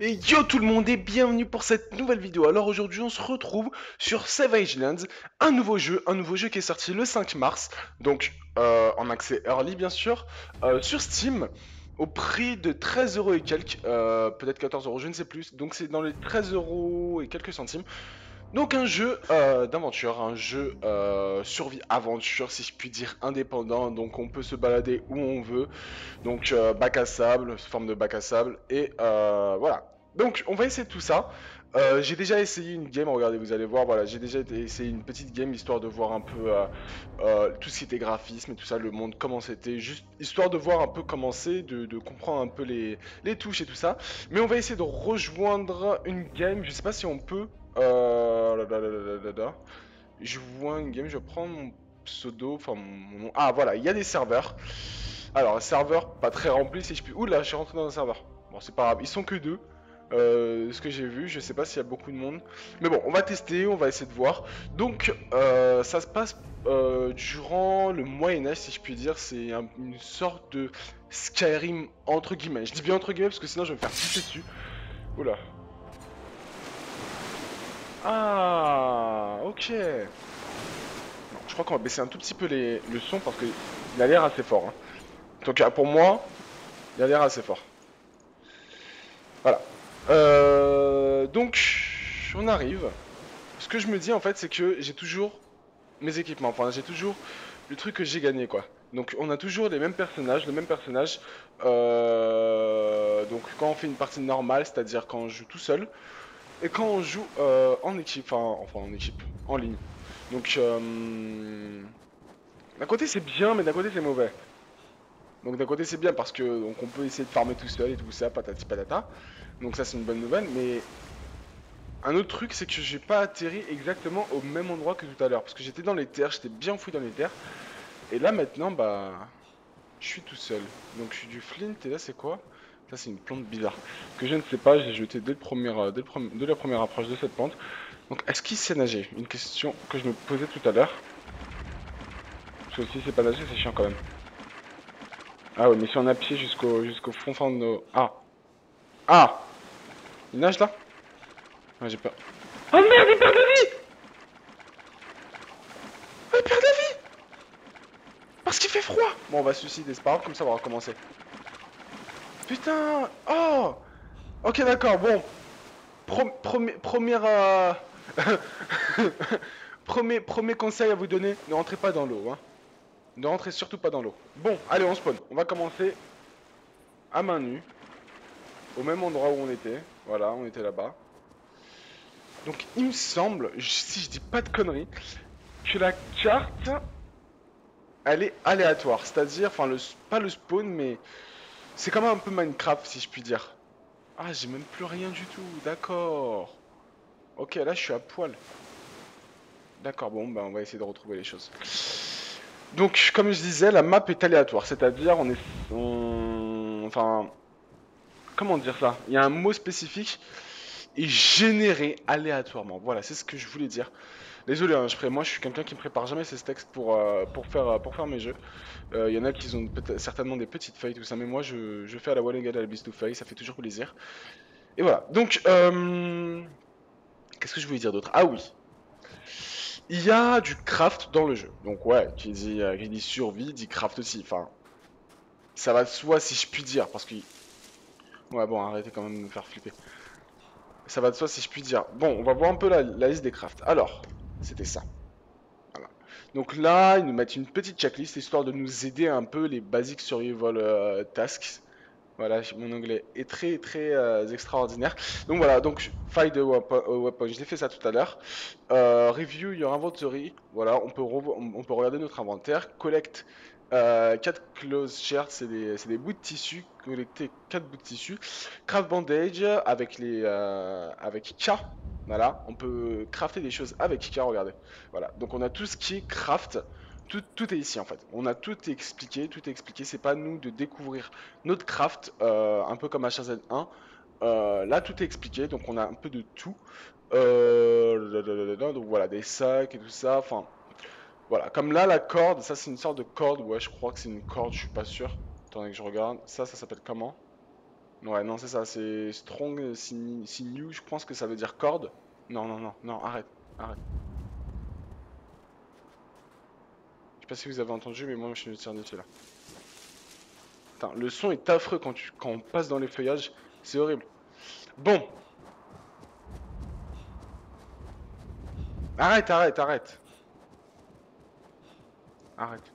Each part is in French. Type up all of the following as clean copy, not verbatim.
Et yo tout le monde et bienvenue pour cette nouvelle vidéo. Alors aujourd'hui on se retrouve sur Savage Lands, un nouveau jeu qui est sorti le 5 mars, donc en accès early bien sûr, sur Steam, au prix de 13 euros et quelques, peut-être 14 euros, je ne sais plus, donc c'est dans les 13 euros et quelques centimes. Donc un jeu d'aventure, un jeu survie-aventure si je puis dire, indépendant, donc on peut se balader où on veut. Donc bac à sable, sous forme de bac à sable. Et voilà. Donc on va essayer tout ça. J'ai déjà essayé une game, regardez, vous allez voir, voilà, j'ai déjà essayé une petite game histoire de voir un peu tout ce qui était graphisme et tout ça, le monde, comment c'était, juste histoire de voir un peu comment c'est, de comprendre un peu les touches et tout ça. Mais on va essayer de rejoindre une game, je sais pas si on peut. Je vois une game, je prends mon pseudo, enfin mon nom. Ah voilà, il y a des serveurs. Alors, un serveur pas très rempli si je puis. Oula, je suis rentré dans un serveur. Bon, c'est pas grave, ils sont que deux. Ce que j'ai vu, je sais pas s'il y a beaucoup de monde. Mais bon, on va tester, on va essayer de voir. Donc, ça se passe durant le Moyen-Âge, si je puis dire. C'est une sorte de Skyrim entre guillemets. Je dis bien entre guillemets parce que sinon je vais me faire pisser dessus. Oula. Ah, ok. Non, je crois qu'on va baisser un tout petit peu le son parce qu'il a l'air assez fort, hein. En tout cas, pour moi, il a l'air assez fort. Voilà. Donc, on arrive. Ce que je me dis en fait, c'est que j'ai toujours mes équipements. Enfin, j'ai toujours le truc que j'ai gagné, quoi. Donc, on a toujours les mêmes personnages, le même personnage. Donc, quand on fait une partie normale, c'est-à-dire quand on joue tout seul, et quand on joue en équipe, enfin en équipe, en ligne. Donc, d'un côté c'est bien, mais d'un côté c'est mauvais. Donc d'un côté c'est bien parce que donc on peut essayer de farmer tout seul et tout ça, patati patata. Donc ça c'est une bonne nouvelle, mais un autre truc c'est que j'ai pas atterri exactement au même endroit que tout à l'heure. Parce que j'étais dans les terres, j'étais bien fouillé dans les terres. Et là maintenant bah je suis tout seul. Donc je suis du flint et là c'est quoi? Ça c'est une plante bizarre. Que je ne sais pas, j'ai jeté dès la première approche de cette plante. Donc est-ce qu'il sait nager? Une question que je me posais tout à l'heure. Parce que si c'est pas nager c'est chiant quand même. Ah ouais mais si on a pied jusqu'au fond de nos... Ah! Ah! Il nage là? Ouais, j'ai peur. Oh merde, il perd de vie! Oh, il perd de vie! Parce qu'il fait froid! Bon, on va se suicider, c'est pas grave, comme ça on va recommencer. Putain! Oh! Ok, d'accord, bon. Première. Premier conseil à vous donner, ne rentrez pas dans l'eau, hein. Ne rentrez surtout pas dans l'eau. Bon, allez, on spawn. On va commencer à main nue, au même endroit où on était. Voilà, on était là-bas. Donc, il me semble, si je dis pas de conneries, que la carte elle est aléatoire, c'est-à-dire, enfin, pas le spawn, mais c'est quand même un peu Minecraft, si je puis dire. Ah, j'ai même plus rien du tout, d'accord. Ok, là, je suis à poil. D'accord, bon, bah, on va essayer de retrouver les choses. Donc, comme je disais, la map est aléatoire, c'est-à-dire, enfin, comment dire ça? Il y a un mot spécifique et généré aléatoirement. Voilà, c'est ce que je voulais dire. Désolé, hein, moi je suis quelqu'un qui ne prépare jamais ses textes pour faire mes jeux. Il y en a qui ont certainement des petites feuilles, tout ça, mais moi je fais à la Wallenga à la bise to feuille, ça fait toujours plaisir. Et voilà, donc qu'est-ce que je voulais dire d'autre? Ah oui, il y a du craft dans le jeu. Donc ouais, qui dit survie, dit craft aussi. Enfin, ça va de soi si je puis dire, parce que... Ouais bon, arrêtez quand même de me faire flipper. Ça va de soi si je puis dire. Bon, on va voir un peu la liste des crafts. Alors, c'était ça. Voilà. Donc là, ils nous mettent une petite checklist histoire de nous aider un peu les basic survival tasks. Voilà, mon anglais est très très extraordinaire. Donc voilà, donc find a weapon, je l'ai fait ça tout à l'heure. Review your inventory, voilà, on peut regarder notre inventaire. Collect 4 clothes shirts, c'est des bouts de tissu, collecter 4 bouts de tissu. Craft bandage avec K, voilà, on peut crafter des choses avec K, regardez. Voilà, donc on a tout ce qui est craft. Tout est ici en fait. On a tout expliqué, tout est expliqué. C'est pas nous de découvrir notre craft, un peu comme HZ1. Là, tout est expliqué, donc on a un peu de tout. Donc voilà, des sacs et tout ça. Enfin, voilà. Comme là, la corde, ça c'est une sorte de corde. Ouais, je crois que c'est une corde, je suis pas sûr. Attendez que je regarde. Ça s'appelle comment? Ouais, non, c'est ça, c'est strong sinew, je pense que ça veut dire corde. Non, non, non, non, arrête, arrête. Je sais pas si vous avez entendu, mais moi je suis éternité là. Putain, le son est affreux quand on passe dans les feuillages, c'est horrible. Bon, arrête, arrête, arrête, arrête.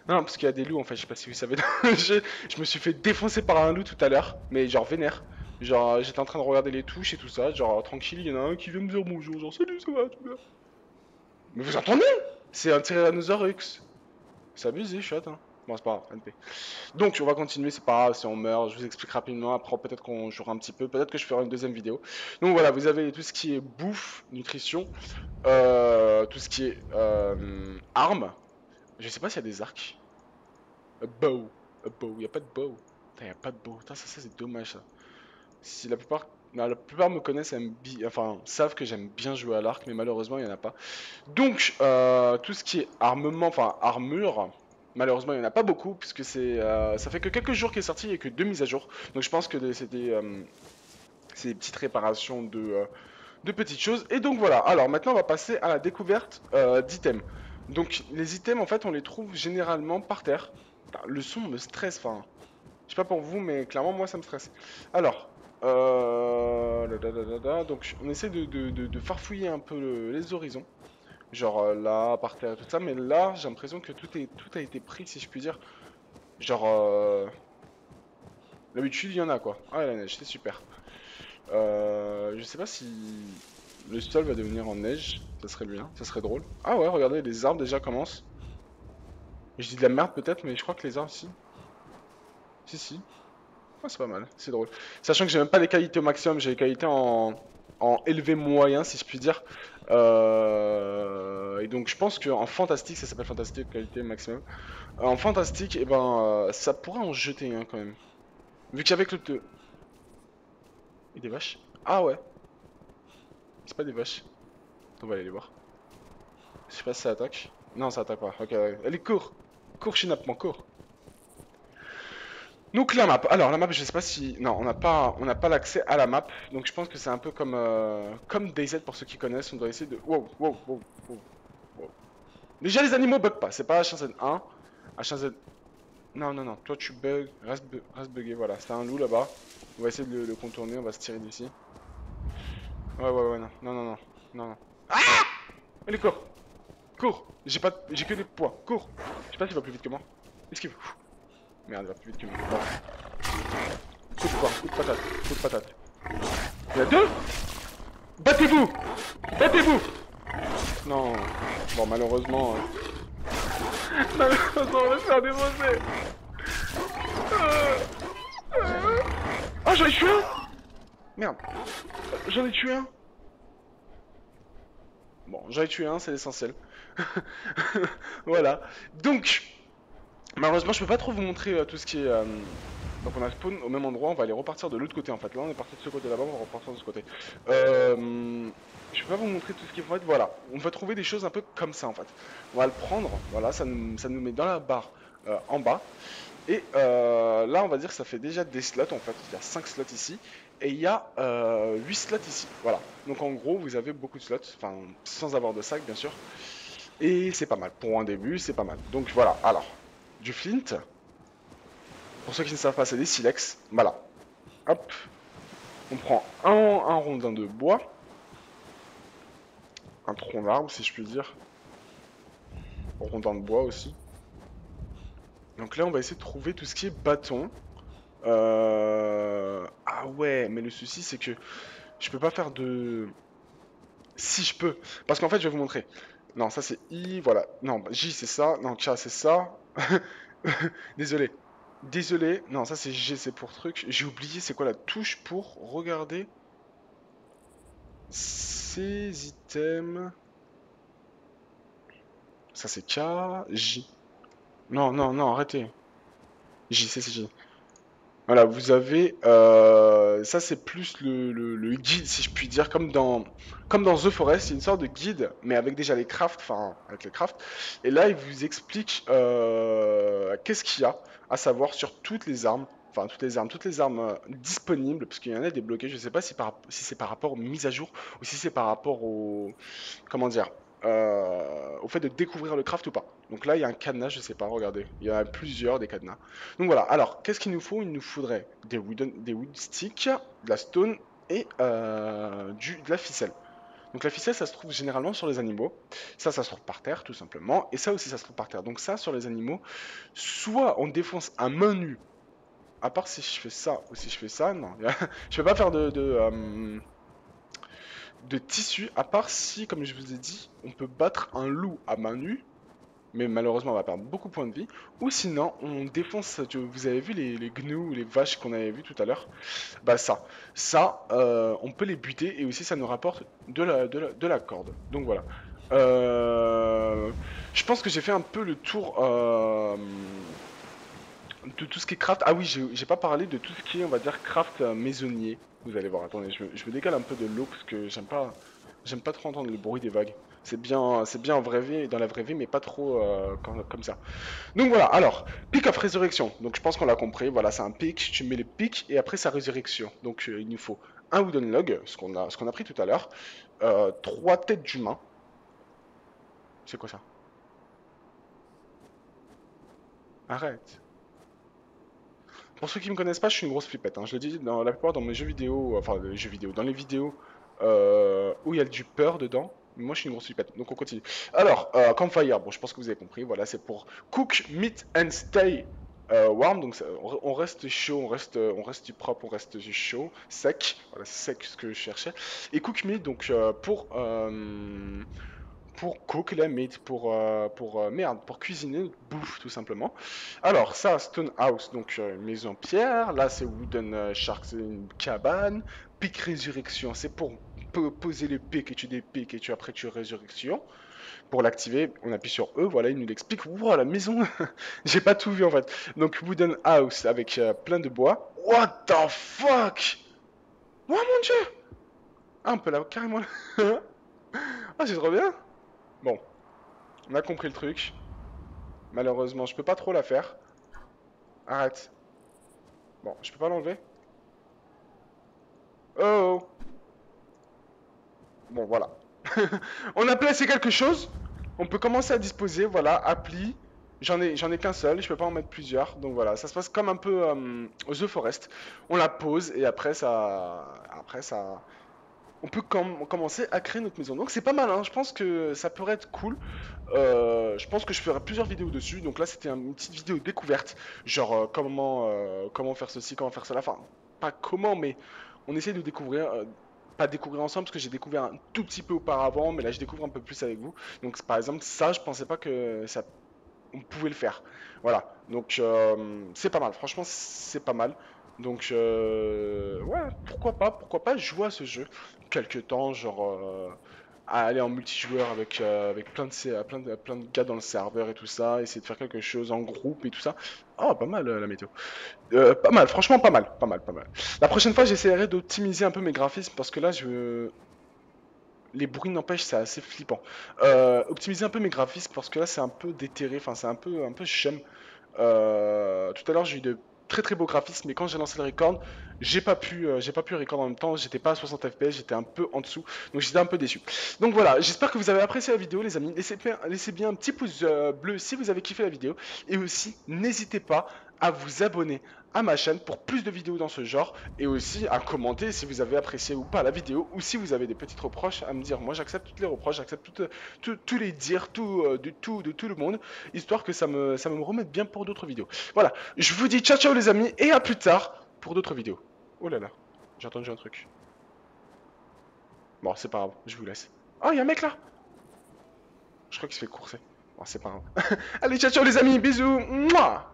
Non, parce qu'il y a des loups en fait, je sais pas si vous savez. Je me suis fait défoncer par un loup tout à l'heure, mais genre vénère. Genre, j'étais en train de regarder les touches et tout ça, genre tranquille, il y en a un qui vient me dire bonjour, genre salut, ça va, tout bien. Mais vous entendez? C'est un Tyrannosaurus. C'est abusé, chouette, hein. Bon, c'est pas grave, NP. Donc, on va continuer, c'est pas grave si on meurt, je vous explique rapidement, après peut-être qu'on jouera un petit peu, peut-être que je ferai une deuxième vidéo. Donc voilà, vous avez tout ce qui est bouffe, nutrition, tout ce qui est armes. Je sais pas s'il y a des arcs. A bow, y a pas de bow. Putain, y a pas de bow. Putain, ça c'est dommage ça. Si la plupart, non, la plupart me connaissent, enfin, savent que j'aime bien jouer à l'arc, mais malheureusement il y en a pas. Donc, tout ce qui est armement, enfin armure, malheureusement il n'y en a pas beaucoup, puisque ça fait que quelques jours qu'il est sorti et que 2 mises à jour. Donc je pense que c'est des petites réparations de petites choses. Et donc voilà, alors maintenant on va passer à la découverte d'items. Donc les items en fait on les trouve généralement par terre. Putain, le son me stresse, enfin, je sais pas pour vous, mais clairement moi ça me stresse. Alors, donc on essaie de farfouiller un peu les horizons. Genre là, par terre et tout ça, mais là j'ai l'impression que tout a été pris si je puis dire. Genre d'habitude il y en a quoi. Ah la neige, c'est super. Je sais pas si le sol va devenir en neige, ça serait bien, ça serait drôle. Ah ouais, regardez, les arbres déjà commencent. Je dis de la merde peut-être, mais je crois que les arbres, si. Si, si. Ah, c'est pas mal, c'est drôle. Sachant que j'ai même pas les qualités au maximum, j'ai les qualités en élevé moyen, si je puis dire. Et donc je pense qu'en fantastique, ça s'appelle fantastique, qualité maximum. En fantastique, et ben, ça pourrait en jeter un quand même. Vu qu'avec le 2... Et des vaches? Ah ouais, c'est pas des vaches. On va aller les voir. Je sais pas si ça attaque. Non, ça attaque pas. Ok, ouais. Allez, cours! Cours, Chinapman, cours! Donc la map. Alors la map, je sais pas si... Non, on n'a pas l'accès à la map. Donc je pense que c'est un peu comme DayZ pour ceux qui connaissent. On doit essayer de... Wow, wow, wow, wow, wow. Déjà les animaux bug pas. C'est pas H1Z1. H1Z... Non, non, non. Toi tu bug. Reste bugué, voilà. C'est un loup là-bas. On va essayer de le contourner. On va se tirer d'ici. Ouais, ouais, ouais, non. Non, non, non. Non, non. Ah! Allez, cours! Cours! J'ai que des poids. Cours! Je sais pas s'il va plus vite que moi. Esquive. Merde, il va plus vite que moi. Bon. Coup de poing, coup de patate, coup de patate. Il y a deux. Battez-vous. Battez-vous. Non. Bon, malheureusement... Malheureusement, on va se faire défoncer. Ah, j'en ai tué un. Merde. J'en ai tué un. Bon, j'en ai tué un, c'est l'essentiel. Voilà. Donc, malheureusement, je peux pas trop vous montrer tout ce qui est... Donc on a spawn au même endroit, on va aller repartir de l'autre côté en fait. Là on est parti de ce côté là-bas, on va repartir de ce côté. Je vais pas vous montrer tout ce qui est en fait, voilà. On va trouver des choses un peu comme ça en fait. On va le prendre, voilà, ça nous met dans la barre en bas. Et là on va dire que ça fait déjà des slots en fait. Il y a 5 slots ici. Et il y a 8 slots ici, voilà. Donc en gros vous avez beaucoup de slots, enfin sans avoir de sac bien sûr. Et c'est pas mal, pour un début c'est pas mal. Donc voilà, alors, du flint. Pour ceux qui ne savent pas, c'est des silex. Voilà. Hop. On prend un rondin de bois. Un tronc d'arbre, si je puis dire. Rondin de bois aussi. Donc là, on va essayer de trouver tout ce qui est bâton. Ah ouais, mais le souci, c'est que je peux pas faire de... Si je peux. Parce qu'en fait, je vais vous montrer. Non, ça c'est I, voilà. Non, J c'est ça. Non, K c'est ça. Désolé. Désolé. Non, ça c'est G, c'est pour truc. J'ai oublié c'est quoi la touche pour regarder ces items. Ça c'est K, J. Non, non, non, arrêtez. J, c'est J. Voilà, vous avez... ça c'est plus le guide, si je puis dire, comme dans The Forest, c'est une sorte de guide, mais avec déjà les crafts, enfin, avec les crafts. Et là, il vous explique qu'est-ce qu'il y a à savoir sur toutes les armes. Enfin, toutes les armes disponibles, parce qu'il y en a débloquées. Je sais pas si c'est par rapport aux mises à jour ou si c'est par rapport au, comment dire, au fait de découvrir le craft ou pas. Donc là, il y a un cadenas, je sais pas, regardez. Il y en a plusieurs des cadenas. Donc voilà, alors, qu'est-ce qu'il nous faut? Il nous faudrait des wood sticks, de la stone et de la ficelle. Donc la ficelle, ça se trouve généralement sur les animaux. Ça se trouve par terre, tout simplement. Et ça aussi, ça se trouve par terre. Donc ça, sur les animaux, soit on défonce à main nue, à part si je fais ça ou si je fais ça, non. Je peux pas faire de tissu, à part si, comme je vous ai dit, on peut battre un loup à main nue, mais malheureusement on va perdre beaucoup de points de vie, ou sinon on défonce, vous avez vu les gnous ou les vaches qu'on avait vu tout à l'heure, bah on peut les buter et aussi ça nous rapporte de la corde, donc voilà. Je pense que j'ai fait un peu le tour de tout ce qui est craft. Ah oui, j'ai pas parlé de tout ce qui est, on va dire, craft maisonnier. Vous allez voir, attendez, je me décale un peu de l'eau parce que j'aime pas trop entendre le bruit des vagues. C'est bien en vraie vie, dans la vraie vie, mais pas trop comme ça. Donc voilà, alors, pick of résurrection. Donc je pense qu'on l'a compris, voilà, c'est un pick, tu mets les pics et après sa résurrection. Donc il nous faut un wooden log, ce qu'on a pris tout à l'heure, 3 têtes d'humain. C'est quoi ça? Arrête. Pour ceux qui me connaissent pas, je suis une grosse flippette, hein. Je le dis dans la plupart dans mes jeux vidéo, enfin les jeux vidéo, dans les vidéos où il y a du peur dedans. Moi, je suis une grosse flippette. Donc on continue. Alors, campfire. Bon, je pense que vous avez compris. Voilà, c'est pour cook, meat and stay warm. Donc on reste chaud, on reste propre, on reste chaud, sec. Voilà, c'est sec ce que je cherchais. Et cook meat, donc pour cook la meat, merde, pour cuisiner notre bouffe tout simplement. Alors ça, Stone House, donc une maison en pierre. Là c'est Wooden Shark, c'est une cabane. Pic Résurrection, c'est pour poser les pics et tu des pics et après tu résurrection. Pour l'activer, on appuie sur E, voilà, il nous l'explique. Wow, la maison, j'ai pas tout vu en fait. Donc Wooden House avec plein de bois. What the fuck? Oh mon dieu! Ah, on peut là carrément. Ah, c'est trop bien. Bon, on a compris le truc. Malheureusement, je peux pas trop la faire. Arrête. Bon, je peux pas l'enlever. Oh, oh. Bon, voilà. On a placé quelque chose. On peut commencer à disposer. Voilà, appli. J'en ai qu'un seul. Je peux pas en mettre plusieurs. Donc voilà, ça se passe comme un peu aux The Forest. On la pose et après ça, on peut commencer à créer notre maison. Donc c'est pas mal, hein. Je pense que ça pourrait être cool. Je pense que je ferai plusieurs vidéos dessus. Donc là, c'était une petite vidéo découverte. Genre comment faire ceci, comment faire cela. Enfin, pas comment, mais on essaie de découvrir. Pas découvrir ensemble parce que j'ai découvert un tout petit peu auparavant, mais là je découvre un peu plus avec vous. Donc par exemple ça, je pensais pas que ça on pouvait le faire. Voilà. Donc c'est pas mal. Franchement, c'est pas mal. Donc ouais, pourquoi pas jouer à ce jeu quelque temps, genre à aller en multijoueur avec plein de gars dans le serveur et tout ça, essayer de faire quelque chose en groupe et tout ça. Oh, pas mal la météo. Pas mal, franchement pas mal, pas mal, pas mal. La prochaine fois, j'essaierai d'optimiser un peu mes graphismes parce que là, les bruits n'empêchent, c'est assez flippant. Optimiser un peu mes graphismes parce que là c'est un peu déterré, enfin c'est un peu chum. Tout à l'heure j'ai eu de très beaux graphismes, mais quand j'ai lancé le record, j'ai pas pu record en même temps, j'étais pas à 60 fps, j'étais un peu en dessous, donc j'étais un peu déçu. Donc voilà, j'espère que vous avez apprécié la vidéo les amis, laissez bien un petit pouce bleu si vous avez kiffé la vidéo, et aussi n'hésitez pas à vous abonner à ma chaîne pour plus de vidéos dans ce genre et aussi à commenter si vous avez apprécié ou pas la vidéo ou si vous avez des petites reproches à me dire. Moi j'accepte toutes les reproches, j'accepte tous les dires, de tout le monde, histoire que ça me remette bien pour d'autres vidéos. Voilà, je vous dis ciao ciao les amis et à plus tard pour d'autres vidéos. Oh là là, j'ai entendu un truc. Bon, c'est pas grave, je vous laisse. Oh, il y a un mec là. Je crois qu'il se fait courser. Bon, c'est pas grave. Allez, ciao ciao les amis, bisous. Mouah.